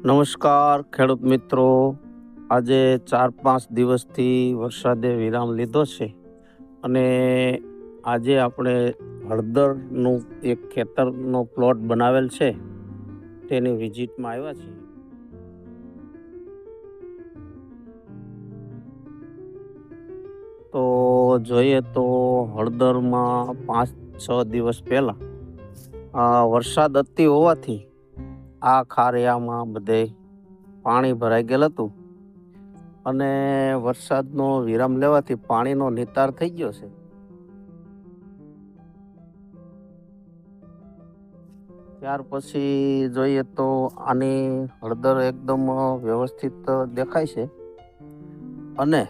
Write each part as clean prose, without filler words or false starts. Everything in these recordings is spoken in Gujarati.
નમસ્કાર ખેડૂત મિત્રો. આજે 4-5 દિવસથી વરસાદે વિરામ લીધો છે અને આજે આપણે હળદરનું એક ખેતરનો પ્લોટ બનાવેલ છે તેની વિઝિટમાં આવ્યા છીએ. તો જોઈએ તો હળદરમાં 5-6 દિવસ પહેલા વરસાદ અતિ હોવાથી આ ખારિયામાં બધે પાણી ભરાઈ ગયેલ હતું અને વરસાદનો વિરામ લેવાથી પાણીનો નિતાર થઈ ગયો છે. ત્યાર પછી જોઈએ તો આની હળદર એકદમ વ્યવસ્થિત દેખાય છે અને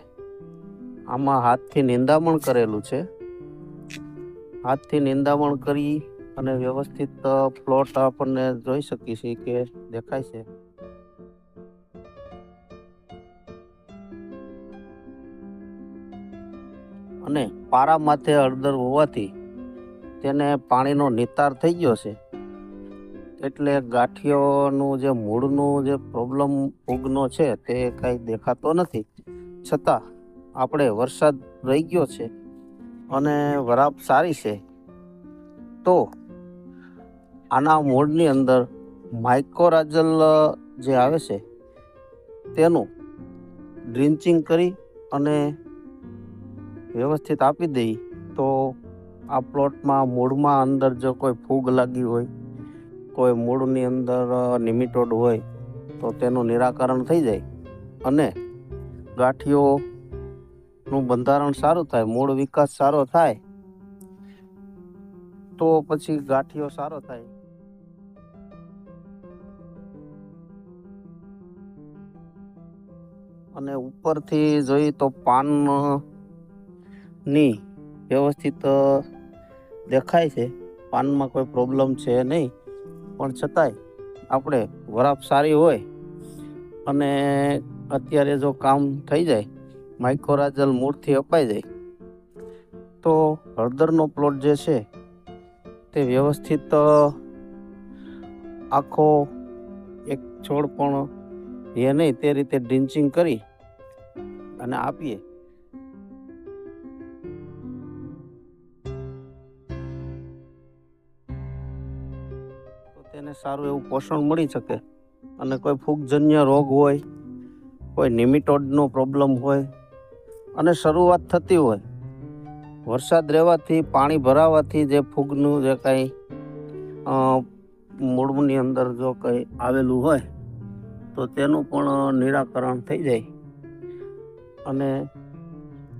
આમાં હાથથી નિંદામણ કરેલું છે. હાથથી નિંદામણ કરી અને વ્યવસ્થિત પ્લોટ આપણને જોઈ શકીએ છીએ કે દેખાય છે. અને પારા માથે હળદર હોવાથી તેને પાણીનો નિતાર થઈ ગયો છે, એટલે ગાંઠિયોનું જે મૂળનું જે પ્રોબ્લેમ ફૂગનો છે તે કાંઈ દેખાતો નથી. છતાં આપણે વરસાદ રહી ગયો છે અને વરાપ સારી છે, તો આના મૂળની અંદર માઇકોરાજલ જે આવે છે તેનું ડ્રિન્ચિંગ કરી અને વ્યવસ્થિત આપી દઈ તો આ પ્લોટમાં મૂળમાં અંદર જો કોઈ ફૂગ લાગી હોય, કોઈ મૂળની અંદર નિમિટોડ હોય તો તેનું નિરાકરણ થઈ જાય અને ગાંઠિયોનું બંધારણ સારું થાય, મૂળ વિકાસ સારો થાય તો પછી ગાંઠિયો સારો થાય. અને ઉપરથી જોઈએ તો પાનની વ્યવસ્થિત દેખાય છે, પાનમાં કોઈ પ્રોબ્લેમ છે નહીં, પણ છતાંય આપણે વરાપ સારી હોય અને અત્યારે જો કામ થઈ જાય, માઇકોરાજલ મૂળથી અપાઈ જાય તો હળદરનો પ્લોટ જે છે તે વ્યવસ્થિત આખો એક છોડ પણ એ નહીં તે રીતે ડ્રિન્ચિંગ કરી અને આપીએ તો તેને સારું એવું પોષણ મળી શકે. અને કોઈ ફૂગજન્ય રોગ હોય, કોઈ નિમિટોડનો પ્રોબ્લેમ હોય અને શરૂઆત થતી હોય, વરસાદ રહેવાથી પાણી ભરાવાથી જે ફૂગનું જે કાંઈ મૂળની અંદર જો કંઈ આવેલું હોય તો તેનું પણ નિરાકરણ થઈ જાય અને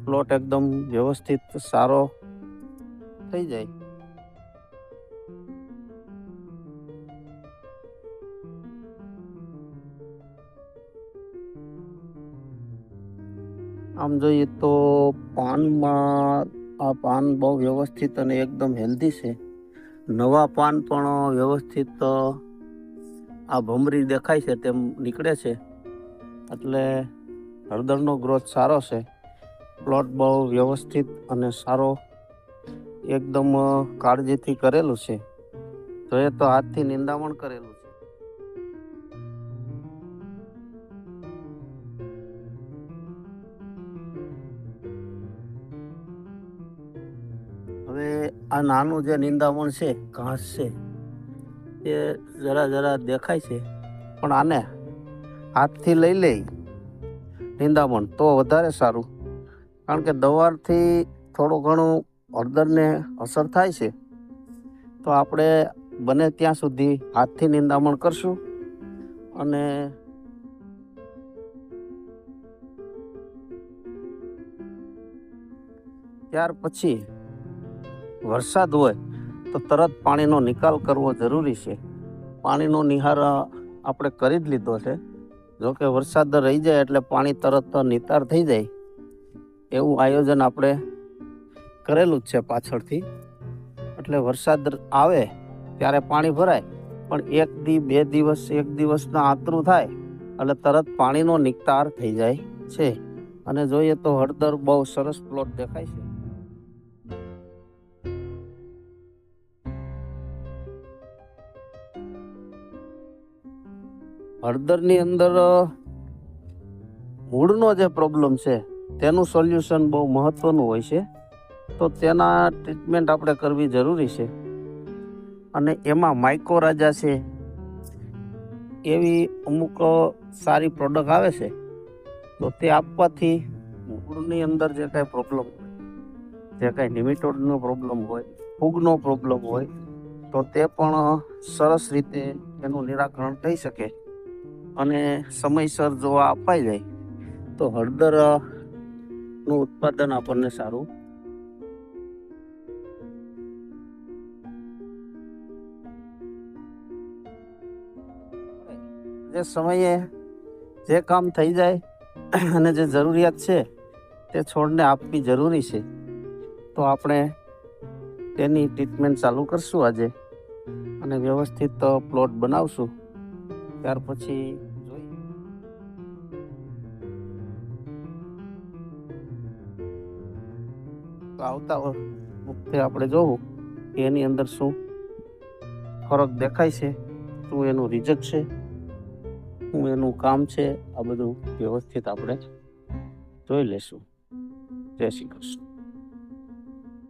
પ્લોટ એકદમ વ્યવસ્થિત સારો થઈ જાય. આમ જોઈએ તો પાનમાં આ પાન બહુ વ્યવસ્થિત અને એકદમ હેલ્ધી છે. નવા પાન પણ વ્યવસ્થિત આ ભમરી દેખાય છે તેમ નીકળે છે, એટલે હળદરનો ગ્રોથ સારો છે. પ્લોટ બહુ વ્યવસ્થિત અને સારો એકદમ કાળજીથી કરેલું છે. જોઈએ તો હાથથી નિંદામણ કરેલું છે. હવે આ નાનું જે નિંદામણ છે, ઘાસ છે, એ જરા દેખાય છે, પણ આને હાથથી લઈ લે નિંદામણ તો વધારે સારું, કારણ કે દવાથી થોડું ઘણું હળદરને અસર થાય છે. તો આપણે બને ત્યાં સુધી હાથથી નિંદામણ કરશું અને ત્યાર પછી વરસાદ હોય તો તરત પાણીનો નિકાલ કરવો જરૂરી છે. પાણીનો નિહાર આપણે કરી જ લીધો છે. જોકે વરસાદ રહી જાય એટલે પાણી તરત નિતાર થઈ જાય એવું આયોજન આપણે કરેલું જ છે પાછળથી. એટલે વરસાદ આવે ત્યારે પાણી ભરાય, પણ 1 દિવસના આતરું થાય એટલે તરત પાણીનો નિતાર થઈ જાય છે. અને જોઈએ તો હળદર બહુ સરસ પ્લોટ દેખાય છે. હળદરની અંદર મૂળનો જે પ્રોબ્લેમ છે તેનું સોલ્યુશન બહુ મહત્વનું હોય છે, તો તેના ટ્રીટમેન્ટ આપણે કરવી જરૂરી છે. અને એમાં માઇકોરાજા છે એવી અમુક સારી પ્રોડક્ટ આવે છે, તો તે આપવાથી મૂળની અંદર જે કાંઈ પ્રોબ્લેમ હોય, જે કાંઈ નિમેટોડનો પ્રોબ્લેમ હોય, ફૂગનો પ્રોબ્લેમ હોય, તો તે પણ સરસ રીતે એનું નિરાકરણ થઈ શકે. અને સમયસર જો આ અપાઈ જાય તો હળદરનું ઉત્પાદન આપણને સારું. જે સમયે જે કામ થઈ જાય અને જે જરૂરિયાત છે તે છોડને આપવી જરૂરી છે, તો આપણે તેની ટ્રીટમેન્ટ ચાલુ કરશું આજે અને વ્યવસ્થિત પ્લોટ બનાવશું. ત્યાર પછી જોઈએ. તો આવતા વખતે આપણે જોવું કે એની અંદર શું ફરક દેખાય છે, શું એનું રિઝલ્ટ છે, શું એનું કામ છે. આ બધું વ્યવસ્થિત આપણે જોઈ લેશું. જય શ્રી કૃષ્ણ.